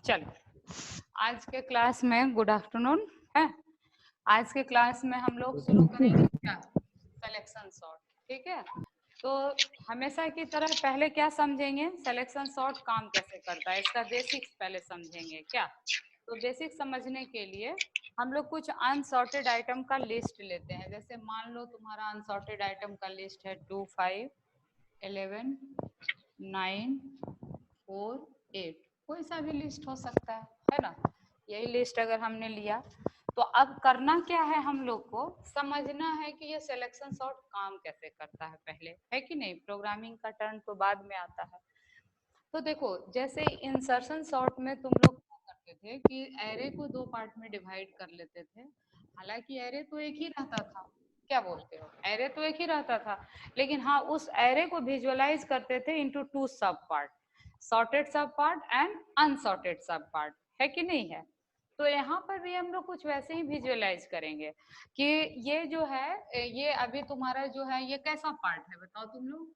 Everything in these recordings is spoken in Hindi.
चलो, आज के क्लास में गुड आफ्टरनून है। आज के क्लास में हम लोग शुरू करेंगे क्या, सिलेक्शन सॉर्ट। ठीक है, तो हमेशा की तरह पहले क्या समझेंगे, सिलेक्शन सॉर्ट काम कैसे करता है, इसका बेसिक्स पहले समझेंगे क्या। तो बेसिक समझने के लिए हम लोग कुछ अनसॉर्टेड आइटम का लिस्ट लेते हैं। जैसे मान लो तुम्हारा अनसॉर्टेड आइटम का लिस्ट है 2, 5, 11, 9, 4, 8, कोई सा भी लिस्ट हो सकता है ना। यही लिस्ट अगर हमने लिया तो अब करना क्या है, हम लोग को समझना है कि ये सिलेक्शन सॉर्ट काम कैसे करता है पहले, है कि नहीं। प्रोग्रामिंग का टर्न तो बाद में आता है। तो देखो, जैसे इंसर्शन सॉर्ट में तुम लोग क्या करते थे कि एरे को दो पार्ट में डिवाइड कर लेते थे। हालांकि एरे तो एक ही रहता था, क्या बोलते हो, एरे तो एक ही रहता था, लेकिन हाँ उस एरे को विजुअलाइज करते थे इनटू टू सब पार्ट, सॉर्टेड सब पार्ट एंड अनसॉर्टेड सब पार्ट, है कि नहीं है। तो यहाँ पर भी हम लोग कुछ वैसे ही विजुअलाइज करेंगे कि ये जो है, ये अभी तुम्हारा जो है ये कैसा पार्ट है बताओ तुम लोग,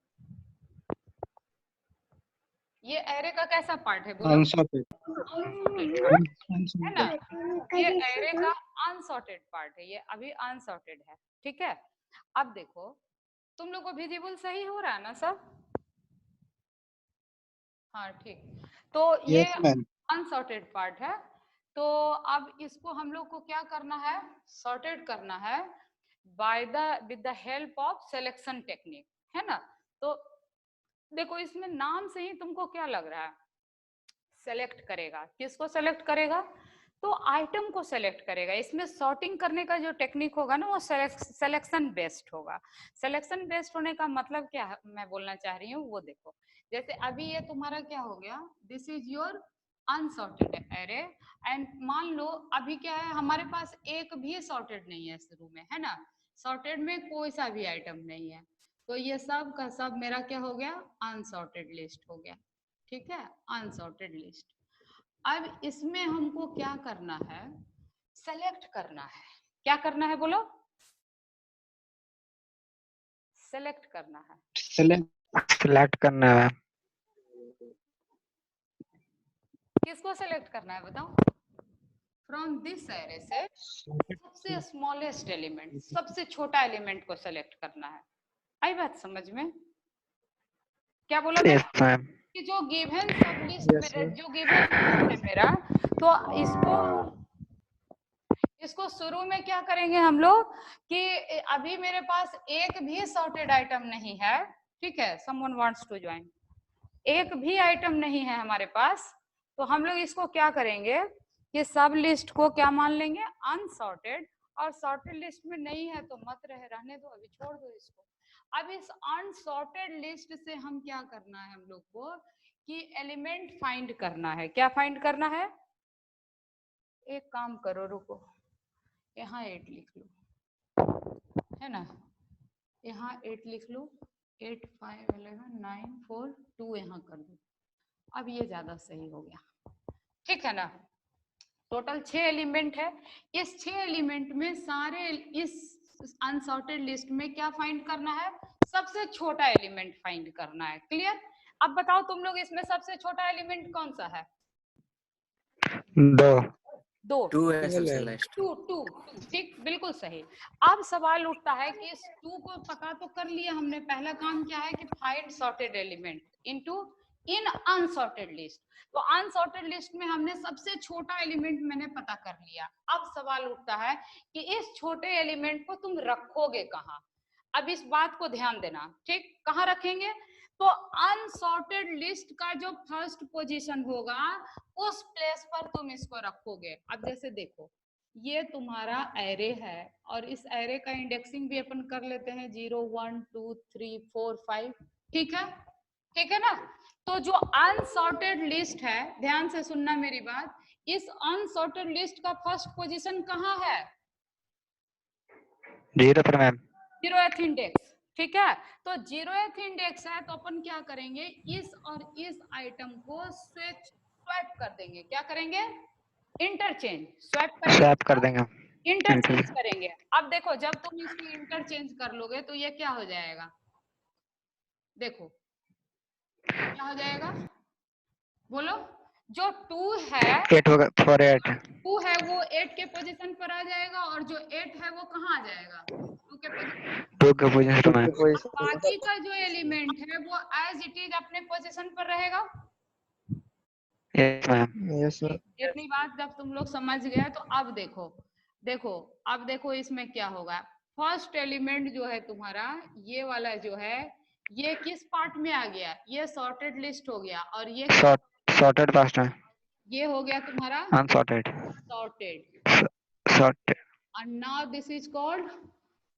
ये एरे का कैसा पार्ट है बोलो। अनसॉर्टेड है ना, ये एरे का अनसॉर्टेड पार्ट है, ये अभी अनसॉर्टेड है। ठीक है, अब देखो तुम लोग को विजिबल सही हो रहा है ना सब। हाँ ठीक, तो ये यस मैम। अनसॉर्टेड पार्ट है। तो अब इसको हम लोग को क्या करना है, सॉर्टेड करना है by the with the help of selection technique, है ना। तो देखो इसमें नाम से ही तुमको क्या लग रहा है, सेलेक्ट करेगा, किसको सेलेक्ट करेगा, तो आइटम को सेलेक्ट करेगा। इसमें सॉर्टिंग करने का जो टेक्निक होगा ना वो सिलेक्शन बेस्ड होगा। सिलेक्शन बेस्ड होने का मतलब क्या है, मैं बोलना चाह रही हूँ वो देखो। जैसे अभी ये तुम्हारा क्या हो गया, this is your unsorted array, and मान लो अभी क्या है, हमारे पास एक भी सॉर्टेड नहीं है शुरू में, है ना। सॉर्टेड में कोई सा भी आइटम नहीं है, तो ये सब का सब मेरा क्या हो गया, अनसॉर्टेड लिस्ट हो गया। ठीक है, अनसॉर्टेड लिस्ट। अब इसमें हमको क्या करना है, सेलेक्ट करना है। क्या करना है बोलो, सेलेक्ट करना है। सिलेक्ट करना है। किसको सेलेक्ट करना है बताओ, फ्रॉम दिस एरे से सबसे स्मॉलेस्ट एलिमेंट, सबसे छोटा एलिमेंट को सेलेक्ट करना है। आई बात समझ में, क्या बोला यस मैंने मैम। कि जो गिवन सब लिस्ट में जो गिवन है मेरा, तो इसको शुरू में क्या करेंगे हम लोग कि अभी मेरे पास एक भी सॉर्टेड आइटम नहीं है। ठीक है, समवन वांट्स टू ज्वाइन, एक भी आइटम नहीं है हमारे पास, तो हम लोग इसको क्या करेंगे कि सब लिस्ट को क्या मान लेंगे, अनसॉर्टेड। और सॉर्टेड लिस्ट में नहीं है तो मत रहने दो, अभी छोड़ दो इसको। अब इस अनसॉर्टेड लिस्ट से हम क्या करना है, हम लोग को कि एलिमेंट फाइंड करना है। क्या फाइंड करना है, एक काम करो रुको, यहाँ 8 लिख लो, है ना, यहाँ 8 लिख लो, 8, 5, 11, 9, 4, 2 यहाँ कर दो। अब ये ज्यादा सही हो गया, ठीक है ना। टोटल 6 एलिमेंट है, इस 6 एलिमेंट में सारे इस अनसॉर्टेड लिस्ट में क्या फाइंड करना है, सबसे छोटा एलिमेंट फाइंड करना है। क्लियर। अब बताओ तुम लोग इसमें सबसे छोटा एलिमेंट कौन सा है, दो दो है सबसे लास्ट। टू टू ठीक, बिल्कुल सही। अब सवाल उठता है कि इस टू को पता तो कर लिया हमने, पहला काम क्या है कि find sorted element into in unsorted list. तो अनसॉर्टेड लिस्ट में हमने सबसे छोटा एलिमेंट मैंने पता कर लिया। अब सवाल उठता है कि इस छोटे एलिमेंट को तुम रखोगे कहाँ। अब इस बात को ध्यान देना, ठीक, कहाँ रखेंगे, तो अनसॉर्टेड लिस्ट का जो फर्स्ट पोजीशन होगा उस प्लेस पर तुम इसको रखोगे। अब जैसे देखो ये तुम्हारा एरे है और इस एरे का इंडेक्सिंग भी अपन कर लेते हैं 0, 1, 2, 3, 4, 5, ठीक है, ठीक है ना। तो जो अनसॉर्टेड लिस्ट है, ध्यान से सुनना मेरी बात, इस अनसॉर्टेड लिस्ट का फर्स्ट पोजीशन कहाँ है, 0 पर मैम। 0th इंडेक्स, ठीक है। तो 0th इंडेक्स है तो अपन क्या करेंगे, इस और इस आइटम को स्वैप कर देंगे। क्या करेंगे, इंटरचेंज, स्वैप करेंगे, स्वैप कर देंगे। इंटरचेंज करेंगे। अब देखो जब तुम इसको इंटरचेंज कर लोगे तो ये क्या हो जाएगा, देखो क्या हो जाएगा बोलो, जो 2 है 8 होगा 4 8 2 है वो 8 के पोजीशन पर आ जाएगा और जो 8 है वो कहाँ आ जाएगा 2 के पोजीशन 2 के पोजीशन में बाकी का जो एलिमेंट है वो एज इट इज अपने पोजीशन पर रहेगा। Yes ma'am yes sir. इतनी बात जब तुम लोग समझ गए तो अब देखो अब देखो इसमें क्या होगा। फर्स्ट एलिमेंट जो है तुम्हारा ये वाला जो है ये किस पार्ट में आ गया, ये सॉर्टेड लिस्ट हो गया और ये सॉर्टेड पास्ट है ये हो गया तुम्हारा unsorted sorted sorted and now this is called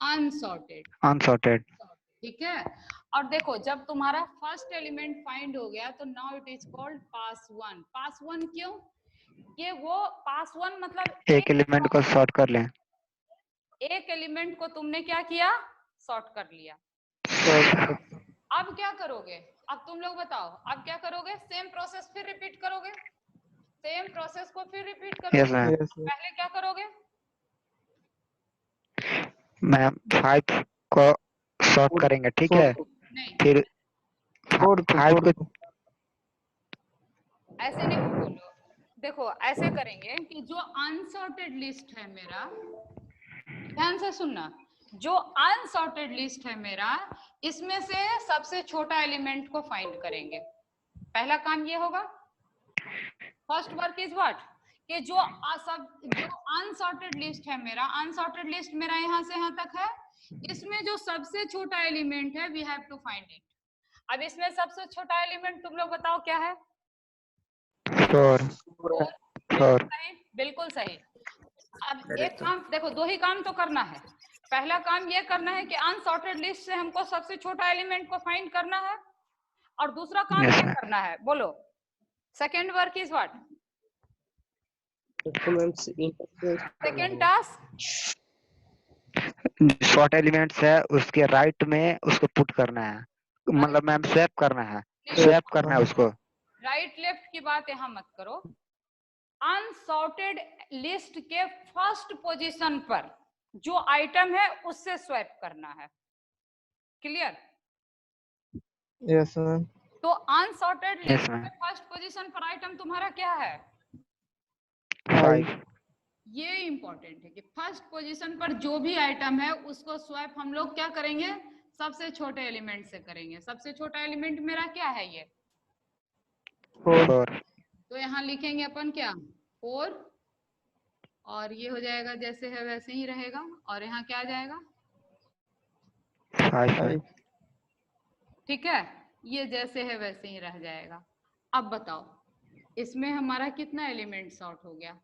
unsorted। Unsorted ठीक है, और देखो जब तुम्हारा फर्स्ट एलिमेंट फाइंड हो गया तो now it is called pass one क्यों, ये वो पास वन मतलब एक एलिमेंट को सॉर्ट कर लें एक एलिमेंट को तुमने क्या किया सॉर्ट कर लिया। अब क्या करोगे, अब तुम लोग बताओ अब क्या करोगे, सेम प्रोसेस फिर रिपीट करोगे, सेम प्रोसेस को फिर रिपीट करोगे। यस मैम पहले क्या करोगे, मैम 5 को सॉर्ट करेंगे ठीक है नहीं फिर 5 को ऐसे नहीं बोलो, देखो ऐसे करेंगे कि जो अनसॉर्टेड लिस्ट है मेरा, ध्यान से सुनना, जो अनसॉर्टेड लिस्ट है मेरा इसमें से सबसे छोटा एलिमेंट को फाइंड करेंगे। पहला काम ये होगा, फर्स्ट वर्क इज व्हाट, कि जो अनसॉर्टेड लिस्ट है मेरा, अनसॉर्टेड लिस्ट मेरा यहाँ से यहाँ तक है, इसमें जो सबसे छोटा एलिमेंट है we have to find it. अब इसमें सबसे छोटा एलिमेंट तुम लोग बताओ क्या है, 4 बिल्कुल सही। अब एक काम देखो, दो ही काम तो करना है, पहला काम ये करना है कि अनसॉर्टेड लिस्ट से हमको सबसे छोटा एलिमेंट को फाइंड करना है और दूसरा काम Yes, क्या ma'am. करना है बोलो, second work is what, second task short elements है उसके राइट में उसको पुट करना है मतलब मैम स्वैप करना है उसको। राइट लेफ्ट की बात यहाँ मत करो, अनसॉर्टेड लिस्ट के फर्स्ट पोजीशन पर जो आइटम है उससे स्वैप करना है, क्लियर। Yes ma'am. तो अनसॉर्टेड Yes, लिस्ट ma'am. में फर्स्ट पोजीशन पर आइटम तुम्हारा क्या है, 5 ये इंपॉर्टेंट है कि फर्स्ट पोजीशन पर जो भी आइटम है उसको स्वैप हम लोग क्या करेंगे, सबसे छोटे एलिमेंट से करेंगे। सबसे छोटा एलिमेंट मेरा क्या है ये 4 तो यहाँ लिखेंगे अपन क्या 4 और ये हो जाएगा जैसे है वैसे ही रहेगा और यहाँ क्या आ जाएगा 5 ठीक है, ये जैसे है वैसे ही रह जाएगा। अब बताओ इसमें हमारा कितना एलिमेंट सॉर्ट हो गया,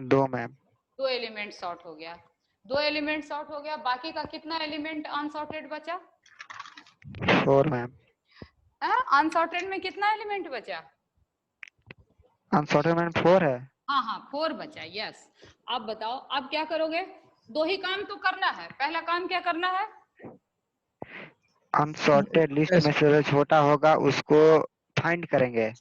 2 मैम 2 एलिमेंट सॉर्ट हो गया, 2 एलिमेंट सॉर्ट हो गया, बाकी का कितना एलिमेंट अनसॉर्टेड बचा, 4 मैम अनसॉर्टेड में कितना एलिमेंट बचा, अनसॉर्टेड मैम 4 है। हाँ 4 बचा, यस। अब बताओ अब क्या करोगे, दो ही काम तो करना है, पहला काम क्या करना है, अनसॉर्टेड लिस्ट में से जो छोटा होगा उसको फाइंड करेंगे। यस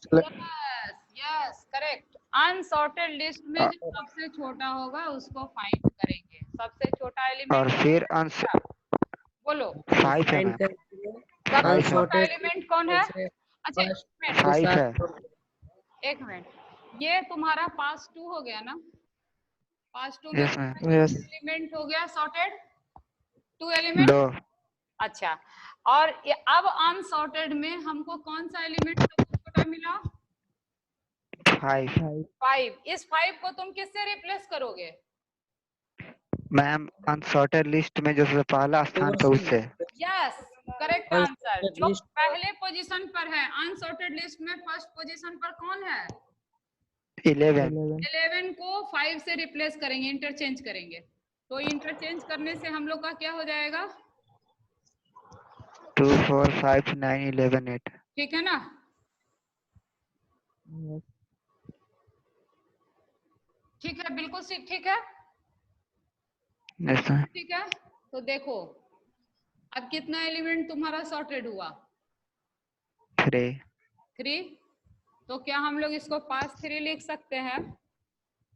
करेक्ट, अनसॉर्टेड लिस्ट में जो सबसे छोटा होगा उसको फाइंड करेंगे। सबसे छोटा एलिमेंट और फिर बोलो 5 है मैम सबसे छोटा एलिमेंट कौन है, अच्छा 5 है। एक मिनट, ये तुम्हारा पास 2 हो गया ना, पास 2 में यस मैम एलिमेंट हो गया सॉर्टेड, 2 एलिमेंट 2 अच्छा, और अब अनसॉर्टेड में हमको कौन सा एलिमेंट सबसे छोटा मिला 5। इस 5 को तुम किससे रिप्लेस करोगे, मैम अनसॉर्टेड लिस्ट में जो सबसे पहला स्थान था उससे। यस करेक्ट आंसर, जो पहले पोजीशन पर है अनसॉर्टेड लिस्ट में फर्स्ट पोजीशन पर कौन है 11 को 5 से रिप्लेस करेंगे, इंटरचेंज करेंगे। तो इंटरचेंज करने से हम लोग का क्या हो जाएगा 2 4 5 9 11 8 ठीक है ना, ठीक है बिल्कुल ठीक है यस मैम ठीक है। तो देखो अब कितना एलिमेंट तुम्हारा सॉर्टेड हुआ 3। तो क्या हम लोग इसको पास 3 लिख सकते हैं,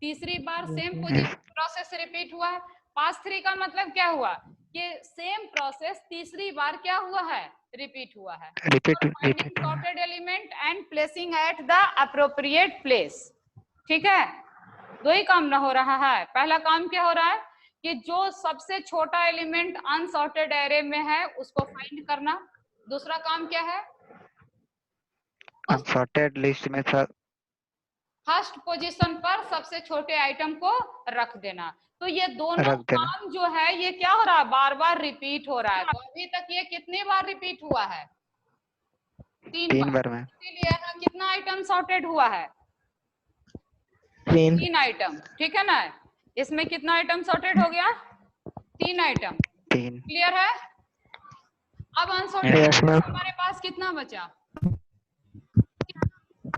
तीसरी बार सेम प्रोसेस रिपीट हुआ है, पास 3 का मतलब क्या हुआ कि सेम प्रोसेस तीसरी बार क्या हुआ है, रिपीट हुआ है। Repeat finding sorted element and placing at the appropriate place. ठीक है, दो ही काम ना हो रहा है। पहला काम क्या हो रहा है कि जो सबसे छोटा एलिमेंट अनसॉर्टेड एरे में है उसको फाइंड करना। दूसरा काम क्या है, अनसॉर्टेड लिस्ट में सब फर्स्ट पोजीशन पर सबसे छोटे आइटम को रख देना। तो ये दोनों रख देना। काम जो है ये क्या हो रहा है, बार बार रिपीट हो रहा है। तो अभी तक ये कितनी बार रिपीट हुआ है, 3 बार में। इसीलिए यहाँ कितना आइटम सॉर्टेड हुआ है, 3 3 आइटम। ठीक है ना, इसमें कितना आइटम सॉर्टेड हो गया, 3 आइटम। 3। क्लियर है। अब अनसॉर्टेड Yes, ma'am. हमारे पास कितना बचा,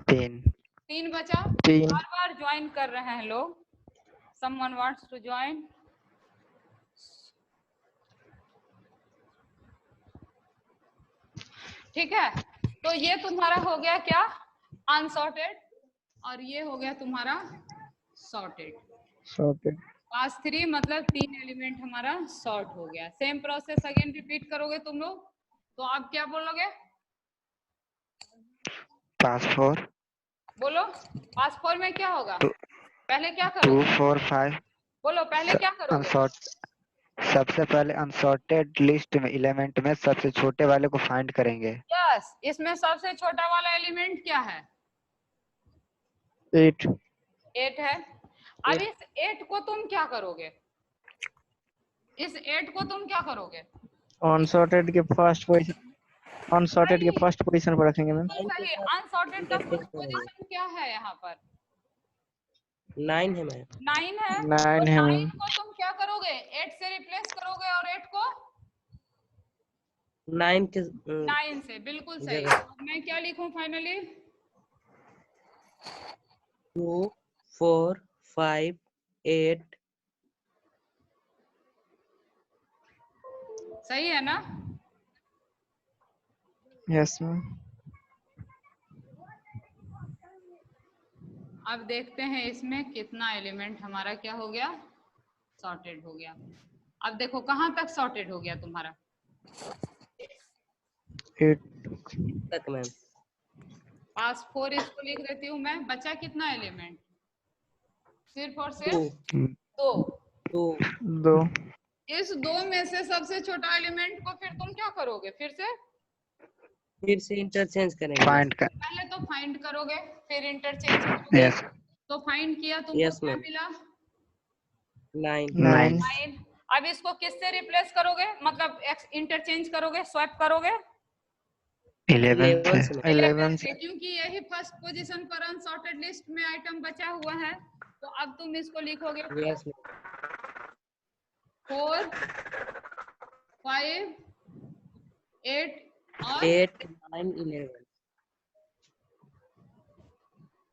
3 बचा। 3 बार बार ज्वाइन कर रहे हैं लोग, someone wants to join। ठीक है, तो ये तुम्हारा हो गया क्या, अनसॉर्टेड, और ये हो गया तुम्हारा सॉर्टेड। sorted पास 3 मतलब 3 एलिमेंट हमारा सॉर्ट हो गया। सेम प्रोसेस अगेन रिपीट करोगे तुम लोग, तो आप क्या बोलोगे, पास 4 बोलो पास 4 में क्या होगा, टू पहले क्या 2 करोगे, 4 5 बोलो पहले क्या करोगे। अनसॉर्ट सबसे पहले अनसॉर्टेड लिस्ट में एलिमेंट में सबसे छोटे वाले को फाइंड करेंगे। यस, इसमें सबसे छोटा वाला एलिमेंट क्या है, 8 8 है। अब इस 8 को तुम क्या करोगे, इस 8 को तुम क्या करोगे, अनसॉर्टेड के फर्स्ट पोजीशन अनसॉर्टेड के फर्स्ट पोजीशन पर रखेंगे मैम। सही। अनसॉर्टेड का फर्स्ट पोजीशन क्या है यहाँ पर, 9 है मैम। 9 है। 9 तो है 9 मैम। को तुम क्या करोगे, 8 से रिप्लेस करोगे, और 8 को 9 के 9 से, बिल्कुल सही। जगह। अब मैं क्या लिखूं फाइनली, 2 4 5 8 सही है ना। Yes ma'am. अब देखते हैं इसमें कितना एलिमेंट हमारा क्या हो गया, सॉर्टेड हो गया। अब देखो कहाँ तक सॉर्टेड हो गया तुम्हारा, 8 तक मैम। पास 4 इसको लिख देती हूँ मैं। बचा कितना एलिमेंट, सिर्फ और सिर्फ 2 2। 2 इस 2 में से सबसे छोटा एलिमेंट को फिर तुम क्या करोगे, फिर से इंटरचेंज करेंगे। फाइंड कर पहले तो फाइंड करोगे फिर इंटरचेंज करोगे। यस तो फाइंड किया तुमको Yes, क्या ma'am. मिला, 9 9। अब इसको किससे रिप्लेस करोगे, मतलब इंटरचेंज करोगे, स्वैप करोगे, 11 11 से से 11 से, क्योंकि यही फर्स्ट पोजीशन पर अनसॉर्टेड लिस्ट में आइटम बचा हुआ है। तो अब तुम इसको लिखोगे यस 4 5 8 और 8 9 11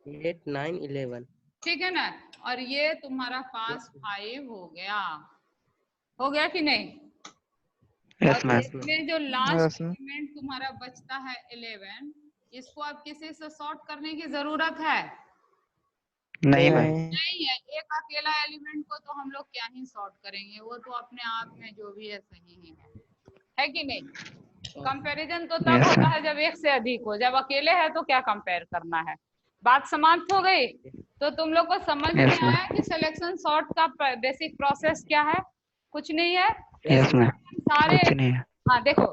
8 9 11। ठीक है ना। और ये तुम्हारा पास 5 हो गया कि नहीं। Yes ma'am. इसमें जो Yes, लास्ट ma'am. एलिमेंट तुम्हारा बचता है 11, इसको अब किसी से सॉर्ट करने की जरूरत है, नहीं मैम। नहीं नहीं है। एक अकेला एलिमेंट को तो हम लोग क्या ही सॉर्ट करेंगे, वो तो अपने आप में जो भी है सही ही है कि नहीं। कंपैरिजन तो तब Yes, होता sir. है जब एक से अधिक हो, जब अकेले है तो क्या कंपेयर करना है। बात समाप्त हो गई। तो तुम लोग को समझ में Yes, ma'am. आया कि सिलेक्शन सॉर्ट का बेसिक प्रोसेस क्या है, कुछ नहीं है। Yes ma'am. सारे कुछ नहीं है। हाँ देखो,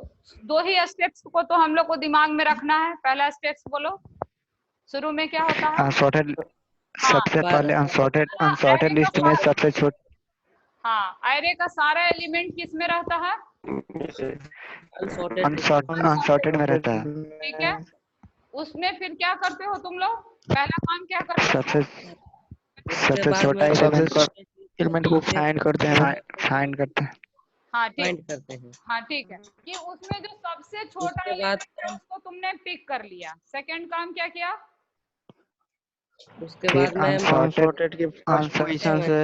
2 ही स्टेप्स को तो हम लोग को दिमाग में रखना है। पहला स्टेप्स बोलो, शुरू में क्या होता है, अनसॉर्टेड हाँ सबसे पहले अनसॉर्टेड array का लिस्ट में सारा- सबसे छोटा हाँ एरे का सारा एलिमेंट किस में रहता है, अनसॉर्टेड में रहता है। ठीक है। उसमें फिर क्या करते हो तुम लोग, पहला काम क्या करते हो, सबसे छोटा एलिमेंट को फाइंड करते हैं फाइंड करते हैं। हाँ ठीक, फाइंड करते हैं। हाँ ठीक है, कि उसमें जो सबसे छोटा उसके बाद एलिमेंट है उसको तुमने पिक कर लिया। सेकंड काम क्या किया, उसके बाद मैम अनसॉर्टेड के फर्स्ट पोजीशन से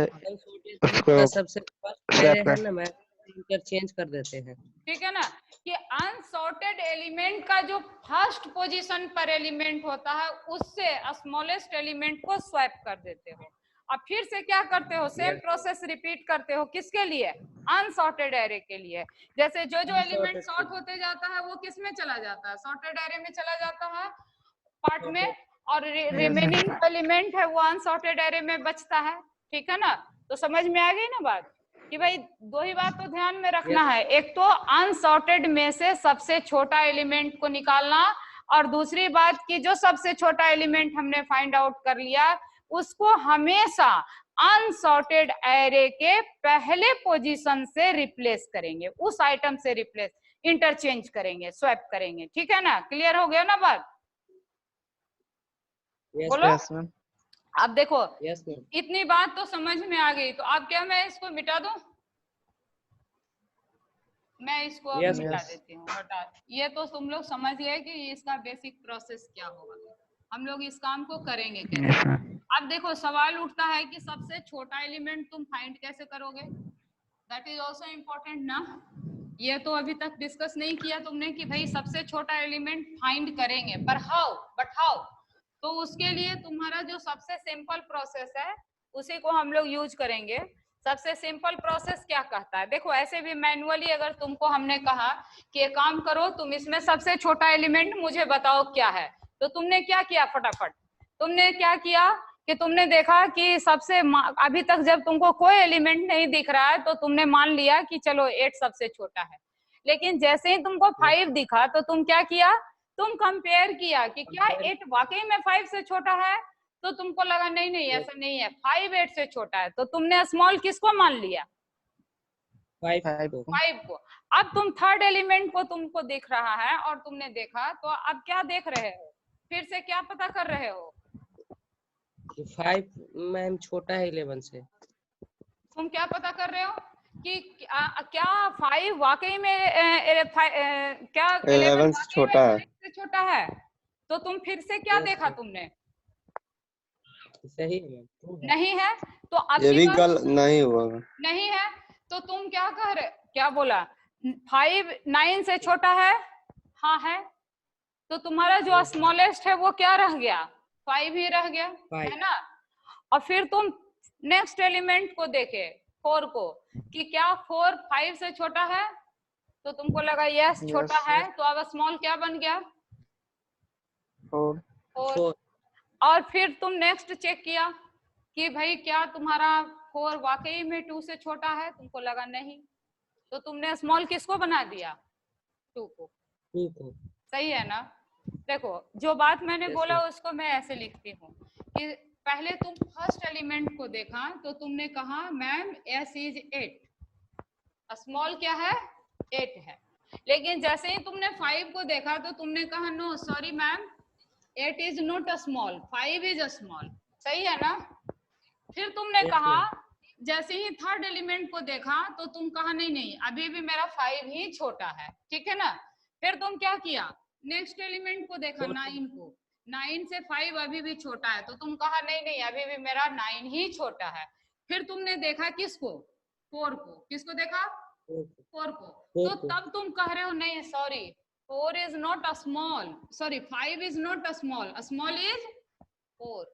उसको सबसे फर्स्ट स्वैप है कर ना मैम, इंटरचेंज कर देते हैं। ठीक है ना, कि अनसॉर्टेड एलिमेंट का जो फर्स्ट पोजीशन पर एलिमेंट होता है उससे स्मॉलेस्ट एलिमेंट को स्वैप कर देते हो। अब फिर से क्या करते हो, सेम प्रोसेस रिपीट करते हो, किसके लिए, अनसॉर्टेड एरे के लिए। जैसे जो जो एलिमेंट सॉर्ट होते जाता है वो किस में चला जाता है, सॉर्टेड एरे में चला जाता है पार्ट में, और रिमेनिंग एलिमेंट है वो अनसॉर्टेड एरे में बचता है। ठीक है ना, तो समझ में आ गई ना बात, कि भाई दो ही बात तो ध्यान में रखना है, एक तो अनसॉर्टेड में से सबसे छोटा एलिमेंट को निकालना, और दूसरी बात कि जो सबसे छोटा एलिमेंट हमने फाइंड आउट कर लिया उसको हमेशा अनसॉर्टेड एरे के पहले पोजीशन से रिप्लेस करेंगे, उस आइटम से रिप्लेस, इंटरचेंज करेंगे, स्वैप करेंगे। ठीक है ना, क्लियर हो गया ना बात? बोलो। Yes ma'am. अब देखो यस मैम। इतनी बात तो समझ में आ गई, तो अब क्या मैं इसको मिटा दूं, मैं इसको अब Yes, मिटा yes. देती हूँ, हटा। ये तो तुम लोग समझ गए कि इसका बेसिक प्रोसेस क्या होगा, हम लोग इस काम को करेंगे कैसे। Yes, ma'am. अब देखो सवाल उठता है कि सबसे छोटा एलिमेंट तुम फाइंड कैसे करोगे, दैट इज ऑल्सो इम्पोर्टेंट ना। ये तो अभी तक डिस्कस नहीं किया तुमने कि भाई सबसे छोटा एलिमेंट फाइंड करेंगे, पर हाउ, बट हाउ, तो उसके लिए तुम्हारा जो सबसे सिंपल प्रोसेस है उसी को हम लोग यूज करेंगे। सबसे सिंपल प्रोसेस क्या कहता है, देखो ऐसे भी मैनुअली अगर तुमको हमने कहा कि एक काम करो, तुम इसमें सबसे छोटा एलिमेंट मुझे बताओ क्या है, तो तुमने क्या किया, फटाफट तुमने क्या किया कि तुमने देखा कि सबसे अभी तक जब तुमको कोई एलिमेंट नहीं दिख रहा है तो तुमने मान लिया कि चलो 8 सबसे छोटा है, लेकिन जैसे ही तुमको 5 दिखा तो तुम क्या किया, तुम कंपेयर किया कि क्या 8 वाकई में 5 से छोटा है, तो तुमको लगा नहीं नहीं ऐसा नहीं है, 5 8 से छोटा है, तो तुमने स्मॉल किसको मान लिया, 5 को। अब तुम थर्ड एलिमेंट को तुमको दिख रहा है और तुमने देखा, तो अब क्या देख रहे हो, फिर से क्या पता कर रहे हो, 5 मैम छोटा है 11 से। तुम क्या पता कर रहे हो कि क्या 5 वाकई में क्या 11 से छोटा है। से छोटा है, तो तुम फिर से क्या देखा तुमने, सही है मैम, नहीं है, तो अब ये भी की गल नहीं हुआ। नहीं है, तो तुम क्या कह रहे, क्या बोला, 5 9 से छोटा है, हाँ है, तो तुम्हारा जो स्मॉलेस्ट है वो क्या रह गया, 5 ही रह गया, है ना। और फिर तुम नेक्स्ट एलिमेंट को देखे 4 को कि क्या 4 5 से छोटा है, तो तुमको लगा यस छोटा है, तो अब स्मॉल क्या बन गया, 4। और फिर तुम नेक्स्ट चेक किया कि भाई क्या तुम्हारा 4 वाकई में 2 से छोटा है, तुमको लगा नहीं, तो तुमने स्मॉल किसको बना दिया, 2 को। सही है ना। देखो जो बात मैंने बोला उसको मैं ऐसे लिखती हूँ कि पहले तुम फर्स्ट एलिमेंट को देखा तो तुमने कहा मैम s इज 8, स्मॉल क्या है, 8 है, लेकिन जैसे ही तुमने 5 को देखा तो तुमने कहा no sorry ma'am 8 is not a small, 5 is a small. सही है ना। फिर तुमने कहा जैसे ही थर्ड एलिमेंट को देखा तो तुम कहा नहीं नहीं अभी भी मेरा 5 ही छोटा है, ठीक है ना। फिर तुम क्या किया, नेक्स्ट एलिमेंट को देखा 9 को, 9 से 5 अभी भी छोटा है, तो तुम कहा नहीं नहीं अभी भी मेरा 9 ही छोटा है। फिर तुमने देखा किसको, 4 को, किसको देखा, 4 को, तो तब तुम कह रहे हो नहीं sorry 4 is not a small, sorry 5 is not a small, a small is 4,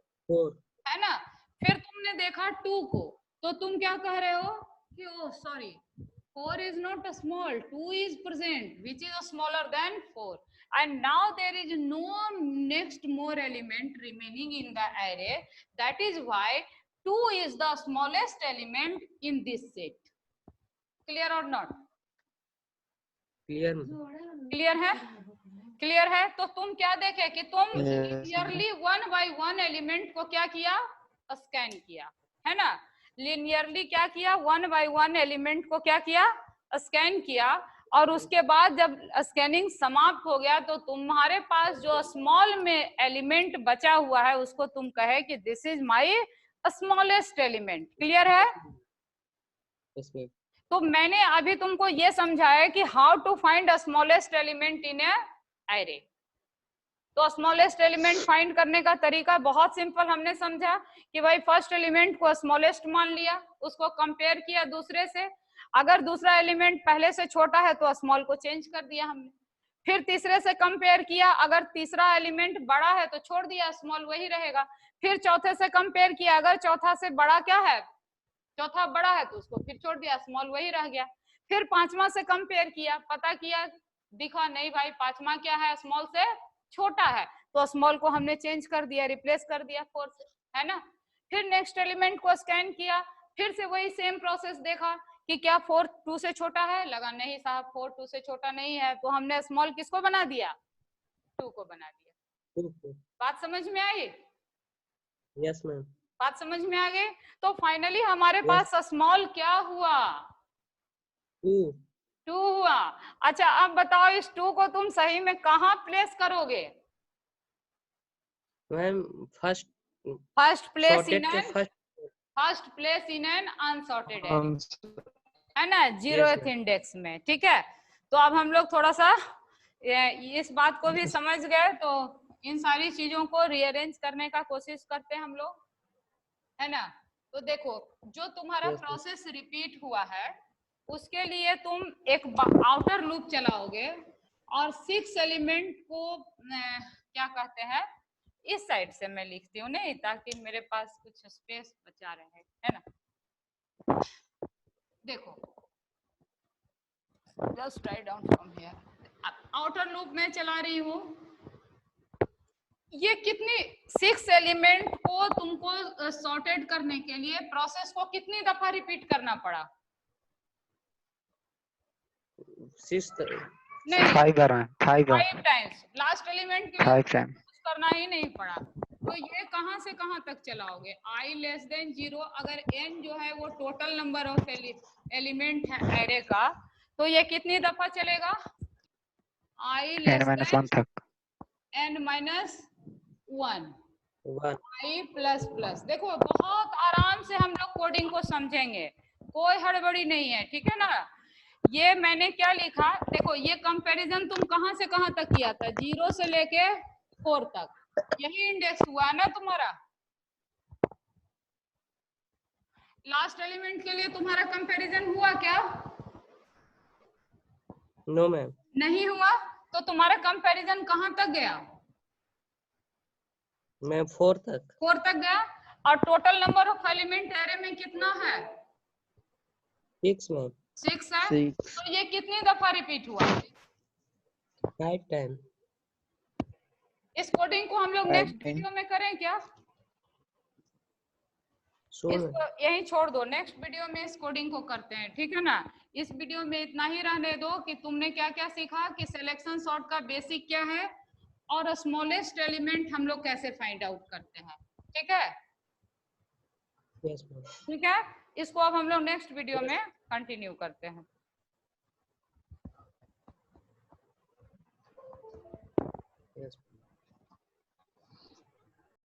है ना। फिर तुमने देखा 2 को, तो तुम क्या कह रहे हो कि ओ sorry 4 is not a small, 2 is present which is smaller than 4, and now there is no next more element remaining in the array, that is why 2 is the smallest element in this set. Clear or not? Clear है, क्लियर है। तो तुम क्या देखे कि तुम लिनियरली 1 by 1 एलिमेंट को क्या किया, स्कैन किया, है ना। लिनियरली क्या किया, 1 by 1 एलिमेंट को क्या किया, स्कैन किया, और उसके बाद जब स्कैनिंग समाप्त हो गया तो तुम्हारे पास जो स्मॉल में एलिमेंट बचा हुआ है उसको तुम कहे कि this is my smallest element. Clear है। तो मैंने अभी तुमको ये समझाया कि how to find a smallest element in a array. तो स्मॉलेस्ट एलिमेंट फाइंड करने का तरीका बहुत सिंपल हमने समझा कि भाई फर्स्ट एलिमेंट को स्मॉलेस्ट मान लिया, उसको कंपेयर किया दूसरे से, अगर दूसरा एलिमेंट पहले से छोटा है तो स्मॉल को चेंज कर दिया हमने। फिर तीसरे से कंपेयर किया, अगर तीसरा एलिमेंट बड़ा है तो छोड़ दिया, स्मॉल वही रहेगा। फिर चौथे से कंपेयर किया, अगर चौथा से बड़ा क्या है, चौथा बड़ा है तो उसको फिर छोड़ दिया, स्मॉल वही रह गया। फिर पांचवा से कंपेयर किया, पता किया, दिखा नहीं भाई पांचवा क्या है, स्मॉल से छोटा है, तो स्मॉल को हमने चेंज कर दिया, रिप्लेस कर दिया 4 से, है ना। फिर नेक्स्ट एलिमेंट को स्कैन किया, फिर से वही सेम प्रोसेस देखा कि क्या 4 2 से छोटा है, लगा नहीं साहब 4 2 से छोटा नहीं है, तो हमने स्मॉल किसको बना दिया, 2 को बना दिया। बात समझ में आई? Yes ma'am. बात समझ में आ गई? तो फाइनली हमारे Yes. पास स्मॉल क्या हुआ, 2 हुआ। अच्छा अब बताओ इस 2 को तुम सही में कहाँ प्लेस करोगे? मैम फर्स्ट प्लेस इन के first place in an unsorted Um, है ना, 0th ma'am. इंडेक्स में, ठीक है। तो अब हम लोग थोड़ा सा इस बात को भी समझ गए, तो इन सारी चीजों को रीअरेंज करने का कोशिश करते हैं हम लोग, है ना। तो देखो जो तुम्हारा Yes, ma'am. प्रोसेस रिपीट हुआ है उसके लिए तुम एक आउटर लूप चलाओगे और 6 एलिमेंट को क्या कहते हैं, इस साइड से मैं लिखती हूँ नहीं, ताकि मेरे पास कुछ स्पेस बचा रहे, है ना। देखो just write down from here, outer loop में चला रही हूँ, ये कितनी 6 एलिमेंट को तुमको सॉर्टेड करने के लिए प्रोसेस को कितनी दफा रिपीट करना पड़ा? 6 नहीं 5 बार है, 5 बार, 5 टाइम्स, लास्ट एलिमेंट के लिए 5 टाइम। कुछ करना ही नहीं पड़ा। तो ये कहां से कहां तक चलाओगे, i लेस देन 0, अगर n जो है वो टोटल नंबर ऑफ एलिमेंट है एरे का, तो ये कितनी दफा चलेगा, i लेस n-1 तक, n minus 1 1 i plus plus. देखो बहुत आराम से हम लोग कोडिंग को समझेंगे, कोई हड़बड़ी नहीं है, ठीक है ना। ये मैंने क्या लिखा, देखो ये कंपैरिजन तुम कहां से कहां तक किया था, 0 से लेके 4 तक, यही इंडेक्स हुआ ना तुम्हारा। लास्ट एलिमेंट के लिए तुम्हारा कंपैरिजन हुआ क्या? No ma'am. नहीं हुआ, तो तुम्हारा कंपैरिजन कहां तक गया? मैम 4 तक। 4 तक गया। और total number of element array में कितना है? 6 मैम। 6 है। 6. तो ये कितनी दफा रिपीट हुआ? 5 टाइम। इस कोडिंग को हम लोग 5 नेक्स्ट टाइम. वीडियो में करें क्या? सो इसको यहीं छोड़ दो, नेक्स्ट वीडियो में इस कोडिंग को करते हैं, ठीक है ना। इस वीडियो में इतना ही रहने दो कि तुमने क्या क्या सीखा, कि सिलेक्शन सॉर्ट का बेसिक क्या है और स्मॉलेस्ट एलिमेंट हम लोग कैसे फाइंड आउट करते हैं, ठीक है। Yes ma'am. ठीक है, इसको अब हम लोग नेक्स्ट वीडियो में कंटिन्यू करते हैं।